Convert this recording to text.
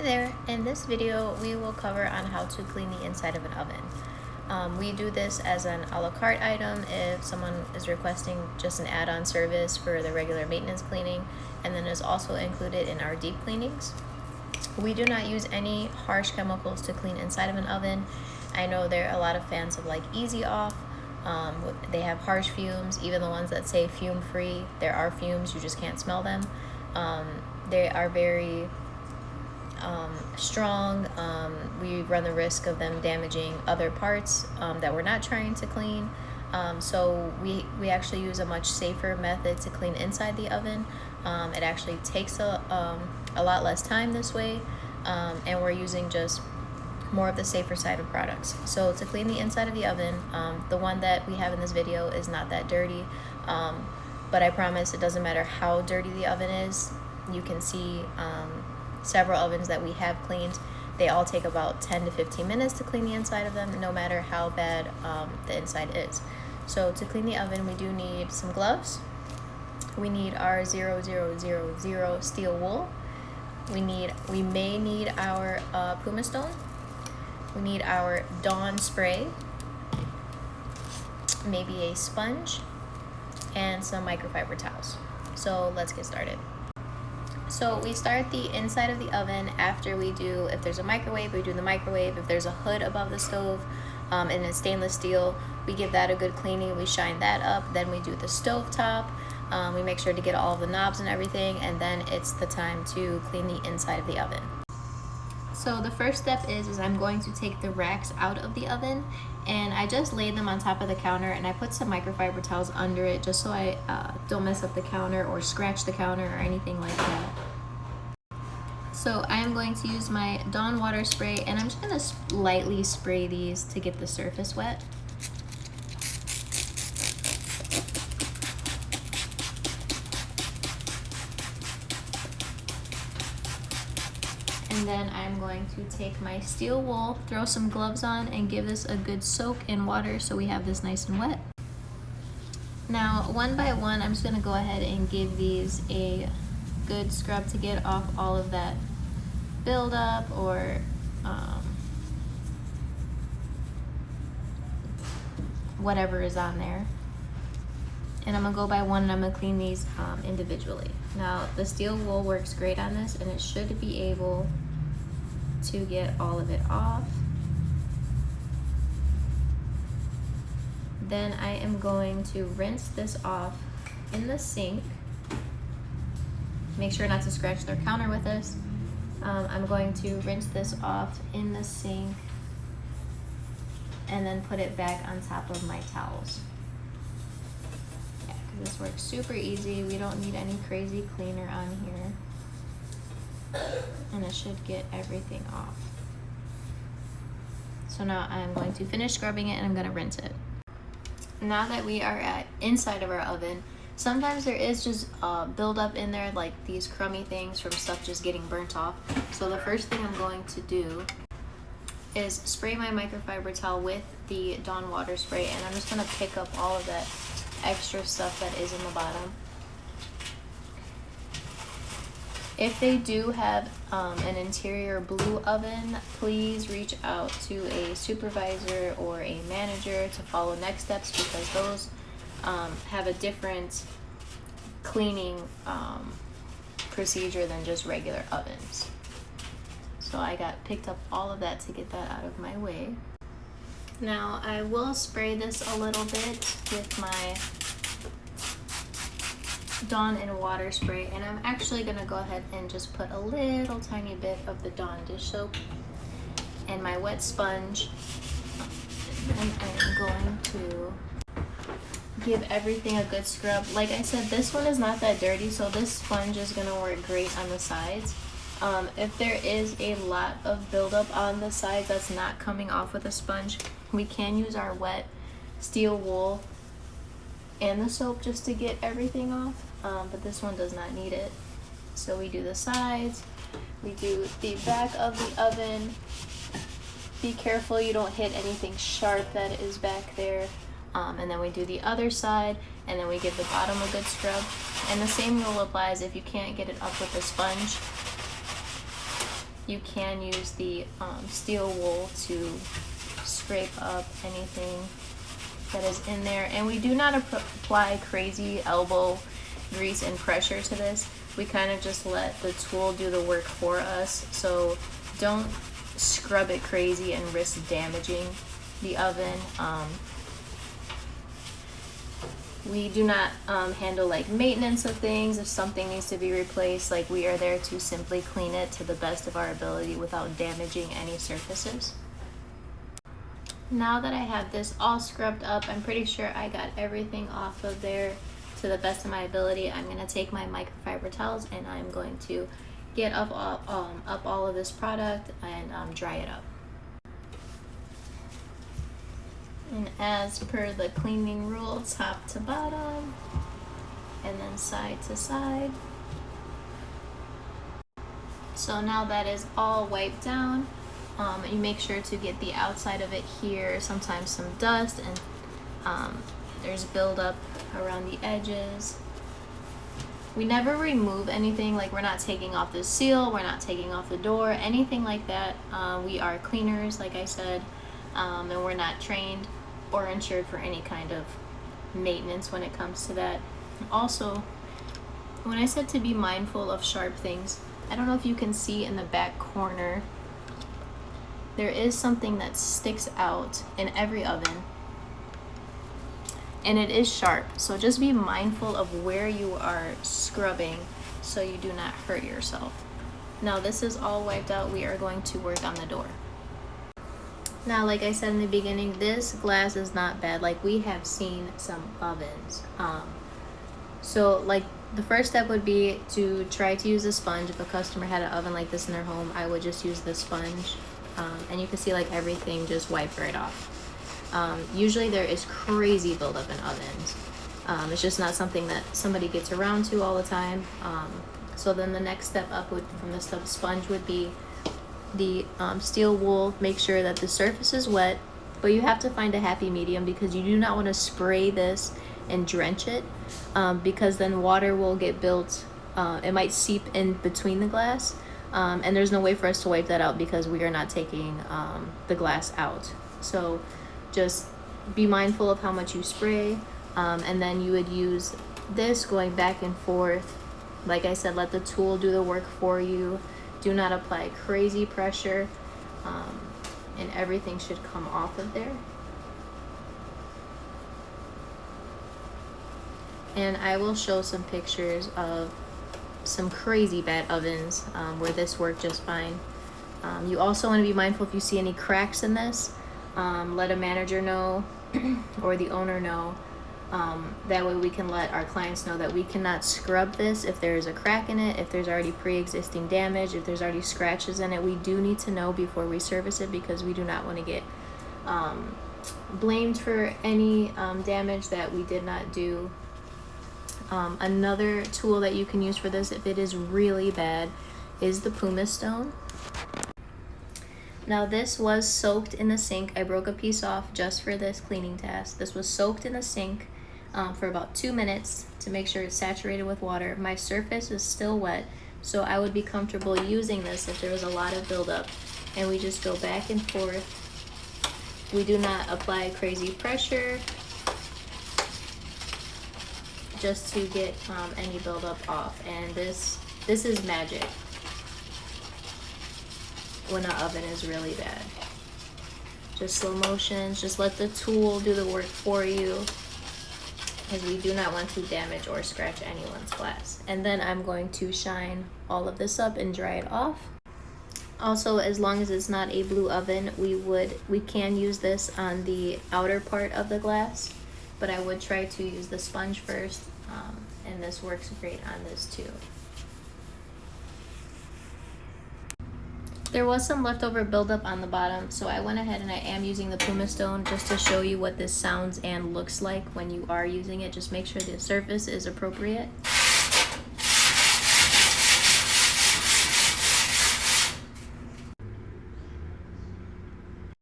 There, in this video we will cover on how to clean the inside of an oven. We do this as an a la carte item if someone is requesting just an add-on service for the regular maintenance cleaning, and then is also included in our deep cleanings. We do not use any harsh chemicals to clean inside of an oven. I know there are a lot of fans of like Easy Off. They have harsh fumes, even the ones that say fume free, there are fumes, you just can't smell them. They are very strong. We run the risk of them damaging other parts that we're not trying to clean. So we actually use a much safer method to clean inside the oven. It actually takes a lot less time this way, and we're using just more of the safer side of products. So to clean the inside of the oven, the one that we have in this video is not that dirty, but I promise it doesn't matter how dirty the oven is. You can see several ovens that we have cleaned. They all take about 10 to 15 minutes to clean the inside of them, no matter how bad the inside is. So to clean the oven, we do need some gloves. We need our 0000 steel wool. We may need our Puma Stone. We need our Dawn spray, maybe a sponge, and some microfiber towels. So let's get started. So we start the inside of the oven after we do, if there's a microwave, we do the microwave. If there's a hood above the stove and it's stainless steel, we give that a good cleaning. We shine that up. Then we do the stove top. We make sure to get all of the knobs and everything, and then it's the time to clean the inside of the oven. So the first step is I'm going to take the racks out of the oven, and I just laid them on top of the counter, and I put some microfiber towels under it just so I don't mess up the counter or scratch the counter or anything like that. So I am going to use my Dawn water spray, and I'm just going to lightly spray these to get the surface wet. And then I'm going to take my steel wool, throw some gloves on, and give this a good soak in water so we have this nice and wet. Now, one by one, I'm just going to go ahead and give these a good scrub to get off all of that buildup or whatever is on there. And I'm going to go by one, and I'm going to clean these individually. Now, the steel wool works great on this, and it should be able to get all of it off. Then I am going to rinse this off in the sink. Make sure not to scratch their counter with this. I'm going to rinse this off in the sink and then put it back on top of my towels. Yeah, because this works super easy. We don't need any crazy cleaner on here. And it should get everything off. So now I'm going to finish scrubbing it, and I'm going to rinse it. Now that we are inside of our oven, sometimes there is just buildup in there, like these crummy things from stuff just getting burnt off. So the first thing I'm going to do is spray my microfiber towel with the Dawn water spray, and I'm just going to pick up all of that extra stuff that is in the bottom. If they do have an interior blue oven, please reach out to a supervisor or a manager to follow next steps, because those have a different cleaning procedure than just regular ovens. So I picked up all of that to get that out of my way. Now I will spray this a little bit with my Dawn and water spray, and I'm actually going to go ahead and just put a little tiny bit of the Dawn dish soap and my wet sponge, and I'm going to give everything a good scrub. Like I said, this one is not that dirty, so this sponge is going to work great on the sides. If there is a lot of buildup on the sides that's not coming off with a sponge, we can use our wet steel wool and the soap just to get everything off, but this one does not need it. So we do the sides, we do the back of the oven. Be careful you don't hit anything sharp that is back there. And then we do the other side, and then we give the bottom a good scrub. And the same rule applies if you can't get it up with a sponge. you can use the steel wool to scrape up anything that is in there. And we do not apply crazy elbow grease and pressure to this. We kind of just let the tool do the work for us. So don't scrub it crazy and risk damaging the oven. We do not handle like maintenance of things. If something needs to be replaced, like, we are there to simply clean it to the best of our ability without damaging any surfaces. Now that I have this all scrubbed up, I'm pretty sure I got everything off of there to the best of my ability. I'm going to take my microfiber towels and I'm going to get up all of this product and dry it up. And as per the cleaning rule, top to bottom and then side to side. So now that is all wiped down, you make sure to get the outside of it here. Sometimes some dust and there's buildup around the edges. We never remove anything, like we're not taking off the seal, we're not taking off the door, anything like that. We are cleaners, like I said, and we're not trained or insured for any kind of maintenance when it comes to that. Also, when I said to be mindful of sharp things, I don't know if you can see in the back corner, there is something that sticks out in every oven, and it is sharp. So just be mindful of where you are scrubbing so you do not hurt yourself. Now this is all wiped out. We are going to work on the door. Now, like I said in the beginning, this glass is not bad. Like, we have seen some ovens. So like the first step would be to try to use a sponge. If a customer had an oven like this in their home, I would just use the sponge. And you can see like everything just wiped right off. Usually there is crazy buildup in ovens. It's just not something that somebody gets around to all the time. So then the next step up from the sponge would be the steel wool. Make sure that the surface is wet, but you have to find a happy medium because you do not want to spray this and drench it, because then water will get built. It might seep in between the glass, and there's no way for us to wipe that out because we are not taking the glass out. So just be mindful of how much you spray, and then you would use this going back and forth. Like I said, let the tool do the work for you. Do not apply crazy pressure, and everything should come off of there. And I will show some pictures of some crazy bad ovens where this worked just fine. You also want to be mindful if you see any cracks in this. Let a manager know or the owner know. That way we can let our clients know that we cannot scrub this if there's a crack in it, if there's already pre-existing damage, if there's already scratches in it. We do need to know before we service it because we do not want to get blamed for any damage that we did not do. Another tool that you can use for this if it is really bad is the pumice stone. Now this was soaked in the sink. I broke a piece off just for this cleaning task. This was soaked in the sink for about 2 minutes to make sure it's saturated with water. My surface is still wet, so I would be comfortable using this if there was a lot of buildup. And we just go back and forth. We do not apply crazy pressure, just to get any buildup off. And this is magic when an oven is really bad. Just slow motions, just let the tool do the work for you, because we do not want to damage or scratch anyone's glass. And then I'm going to shine all of this up and dry it off. Also, as long as it's not a blue oven, we can use this on the outer part of the glass, but I would try to use the sponge first, and this works great on this too. There was some leftover buildup on the bottom, so I went ahead and I am using the pumice stone just to show you what this sounds and looks like when you are using it. Just make sure the surface is appropriate.